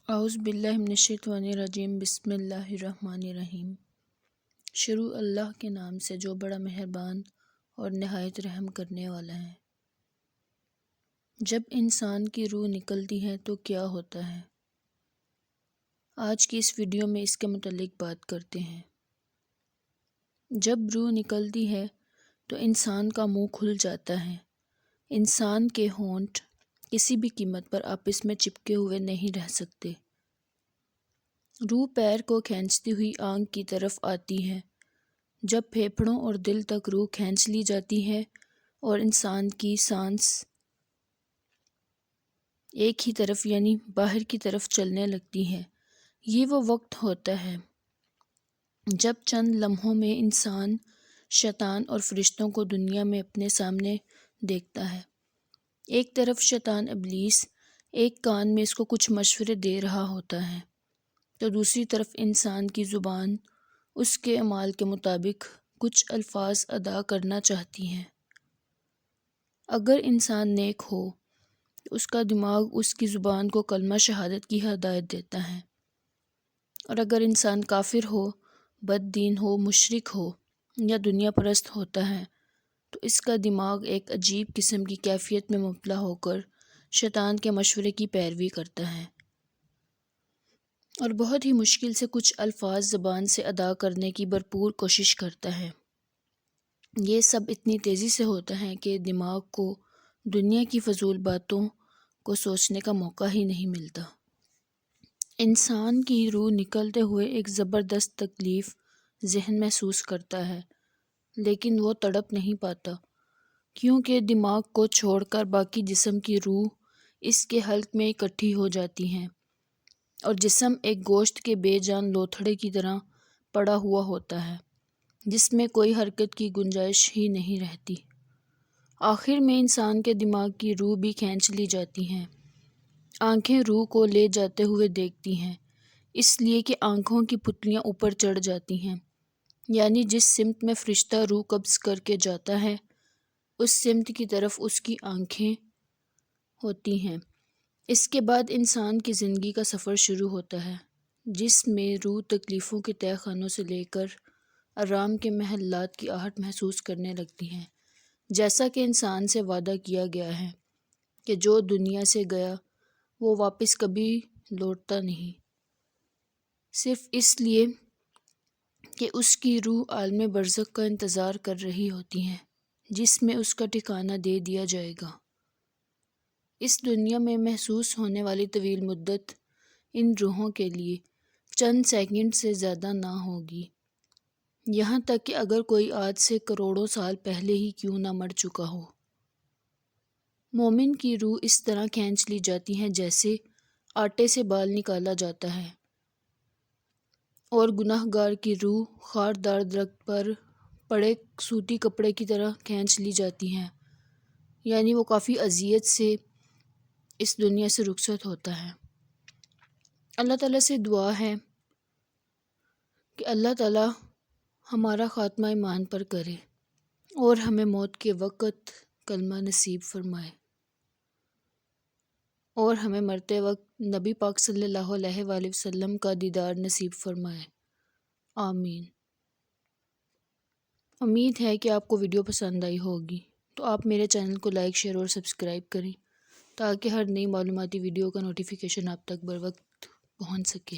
اعوذ باللہ من الشیطان الرجیم، بسم اللہ الرحمن الرحیم۔ شروع اللہ کے نام سے جو بڑا مہربان اور نہایت رحم کرنے والا ہے۔ جب انسان کی روح نکلتی ہے تو کیا ہوتا ہے؟ آج کی اس ویڈیو میں اس کے متعلق بات کرتے ہیں۔ جب روح نکلتی ہے تو انسان کا منہ کھل جاتا ہے۔ انسان کے ہونٹ کسی بھی قیمت پر آپس میں چپکے ہوئے نہیں رہ سکتے۔ روح پیر کو کھینچتی ہوئی آنکھ کی طرف آتی ہے۔ جب پھیپھڑوں اور دل تک روح کھینچ لی جاتی ہے اور انسان کی سانس ایک ہی طرف یعنی باہر کی طرف چلنے لگتی ہے، یہ وہ وقت ہوتا ہے جب چند لمحوں میں انسان شیطان اور فرشتوں کو دنیا میں اپنے سامنے دیکھتا ہے۔ ایک طرف شیطان ابلیس ایک کان میں اس کو کچھ مشورے دے رہا ہوتا ہے تو دوسری طرف انسان کی زبان اس کے اعمال کے مطابق کچھ الفاظ ادا کرنا چاہتی ہیں۔ اگر انسان نیک ہو تو اس کا دماغ اس کی زبان کو کلمہ شہادت کی ہدایت دیتا ہے، اور اگر انسان کافر ہو، بد دین ہو، مشرک ہو یا دنیا پرست ہوتا ہے تو اس کا دماغ ایک عجیب قسم کی کیفیت میں مبتلا ہو کر شیطان کے مشورے کی پیروی کرتا ہے اور بہت ہی مشکل سے کچھ الفاظ زبان سے ادا کرنے کی بھرپور کوشش کرتا ہے۔ یہ سب اتنی تیزی سے ہوتا ہے کہ دماغ کو دنیا کی فضول باتوں کو سوچنے کا موقع ہی نہیں ملتا۔ انسان کی روح نکلتے ہوئے ایک زبردست تکلیف ذہن محسوس کرتا ہے، لیکن وہ تڑپ نہیں پاتا کیونکہ دماغ کو چھوڑ کر باقی جسم کی روح اس کے حلق میں اکٹھی ہو جاتی ہیں اور جسم ایک گوشت کے بے جان لوتھڑے کی طرح پڑا ہوا ہوتا ہے جس میں کوئی حرکت کی گنجائش ہی نہیں رہتی۔ آخر میں انسان کے دماغ کی روح بھی کھینچ لی جاتی ہیں۔ آنکھیں روح کو لے جاتے ہوئے دیکھتی ہیں، اس لیے کہ آنکھوں کی پتلیاں اوپر چڑھ جاتی ہیں، یعنی جس سمت میں فرشتہ روح قبض کر کے جاتا ہے اس سمت کی طرف اس کی آنکھیں ہوتی ہیں۔ اس کے بعد انسان کی زندگی کا سفر شروع ہوتا ہے جس میں روح تکلیفوں کے تہہ خانوں سے لے کر آرام کے محلات کی آہٹ محسوس کرنے لگتی ہیں، جیسا کہ انسان سے وعدہ کیا گیا ہے کہ جو دنیا سے گیا وہ واپس کبھی لوٹتا نہیں، صرف اس لیے کہ اس کی روح عالم برزخ کا انتظار کر رہی ہوتی ہے جس میں اس کا ٹھکانہ دے دیا جائے گا۔ اس دنیا میں محسوس ہونے والی طویل مدت ان روحوں کے لیے چند سیکنڈ سے زیادہ نہ ہوگی، یہاں تک کہ اگر کوئی آج سے کروڑوں سال پہلے ہی کیوں نہ مر چکا ہو۔ مومن کی روح اس طرح کھینچ لی جاتی ہے جیسے آٹے سے بال نکالا جاتا ہے، اور گناہ گار کی روح خاردار درخت پر پڑے سوتی کپڑے کی طرح کھینچ لی جاتی ہیں، یعنی وہ کافی اذیت سے اس دنیا سے رخصت ہوتا ہے۔ اللہ تعالیٰ سے دعا ہے کہ اللہ تعالیٰ ہمارا خاتمہ ایمان پر کرے اور ہمیں موت کے وقت کلمہ نصیب فرمائے، اور ہمیں مرتے وقت نبی پاک صلی اللہ علیہ وآلہ وسلم کا دیدار نصیب فرمائے، آمین۔ امید ہے کہ آپ کو ویڈیو پسند آئی ہوگی، تو آپ میرے چینل کو لائک، شیئر اور سبسکرائب کریں تاکہ ہر نئی معلوماتی ویڈیو کا نوٹیفیکیشن آپ تک بر وقت پہنچ سکے۔